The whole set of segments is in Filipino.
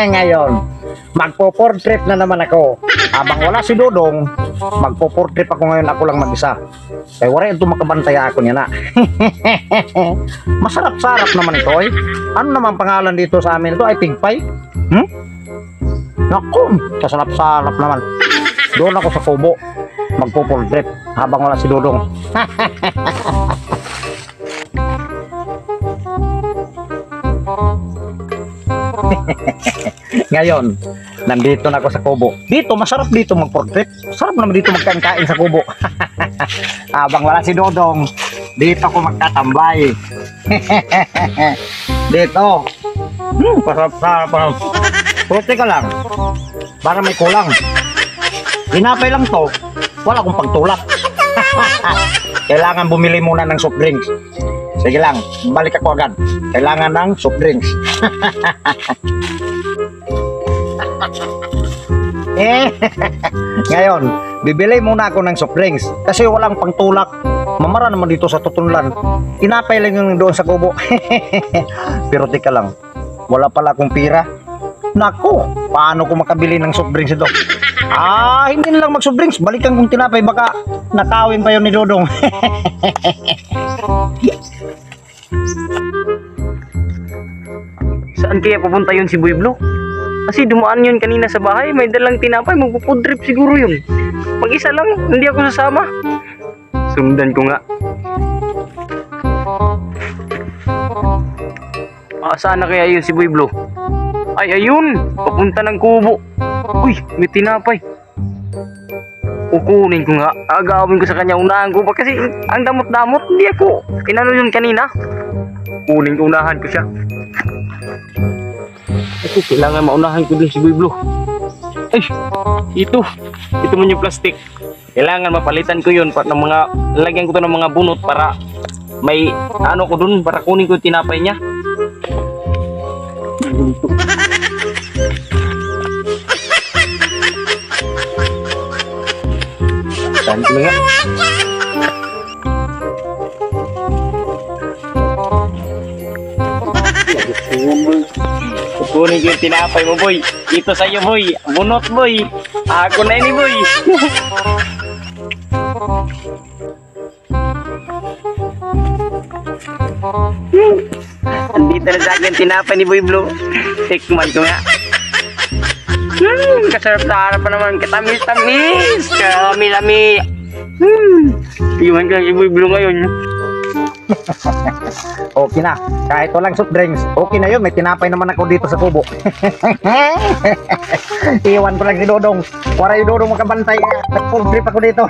Ngayon, magpo-portrait na naman ako. Habang wala si Dodong, magpo-portrait ako ngayon, ako lang mag-isa. Kaya wala ito makabantaya ako niya na. Masarap-sarap naman ito eh. Ano naman pangalan dito sa amin ito? Ay tigpay? Naku, kasarap-sarap naman. Doon ako sa kubo, magpo-portrait habang wala si Dodong. Ngayon, nandito na ako sa kubo. Dito, masarap dito mag-portrait. Sarap naman dito magkain sa kubo. Habang wala si Dodong, dito ako magtatambay. Dito. Pasarap-sarap. Puti ka lang. Para may kulang. Tinapay lang to. Wala akong pagtulak. Kailangan bumili muna ng soft drinks. Sige lang, balik ako agad. Kailangan ng soft drinks. Ngayon, bibili muna ako ng soft drinks kasi walang pangtulak. Mamara naman dito sa tutunlan. Tinapay lang yung doon sa kubo. Pero tika lang, wala pala akong pira. Naku, paano ko makabili ng soft drinks ito? Hindi na lang mag soft drinks. Balikan kong tinapay, baka nakawin pa yun ni Dodong. Saan kaya pupunta yun si Boy Blue? Kasi dumaan yun kanina sa bahay, may dalang tinapay, magpo-food trip siguro yun. Mag-isa lang, hindi ako sasama. Sundan ko nga. Saan na kaya yun si Boy Blue? Ay, ayun, papunta ng kubo. Uy, may tinapay. Kukunin ko nga, agawin ko sa kanya, unahan ko pa kasi ang damot-damot, hindi ako. Inano yun kanina? Kunin ko, unahan ko siya. Ito, kailangan maunahan ko din si Boy Blue. Ay, ito man yung plastic. Kailangan mapalitan ko yun para mga, lagyan ko to ng mga bunot para may ano ko dun, para kunin ko yung tinapay niya. Saan ko nga? Kukunin ko yung tinapay mo, boy. Ito sa'yo, boy. Bunot, boy. Ako na ini, boy. Andito na sa akin tinapay ni Boy Blue. Tikman ko nga. Kasarap-sarap pa naman. Katamis-tamis. Kami-lami. Iwan ka si Boy Blue ngayon. Okay na, kahit walang soft drinks, okay na yun, may tinapay naman ako dito sa kubo. Iwan ko lang si Dodong. Wala yung Dodong makabantay. Nag-food trip ako dito.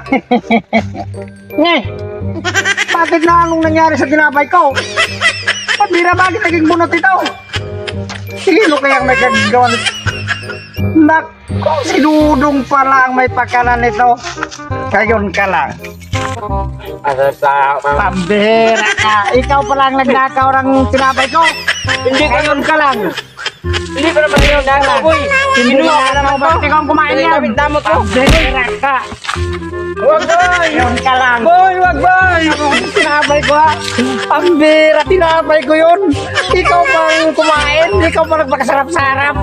Bakit na anong nangyari sa tinapay ko? Pabira, bakit naging bunot ito? Sino kaya may gagawa nito? Naku, si Dodong pala ang may pakanan nito. Kayon ka lang. Pambira ka. Ikaw pala ang nagnakaw ng tinapay ko. Hindi kayon ka lang. Hindi pa naman yun. Boy, Hindi na naman ba? Ikaw ang kumain yan. Pambira ka. Huwag, boy. Kayon ka lang. Boy, wag, boy. Tinapay ko ha. Pambira, tinapay ko yun. Ikaw pang kumain. Ikaw pang nagpakasarap-sarap.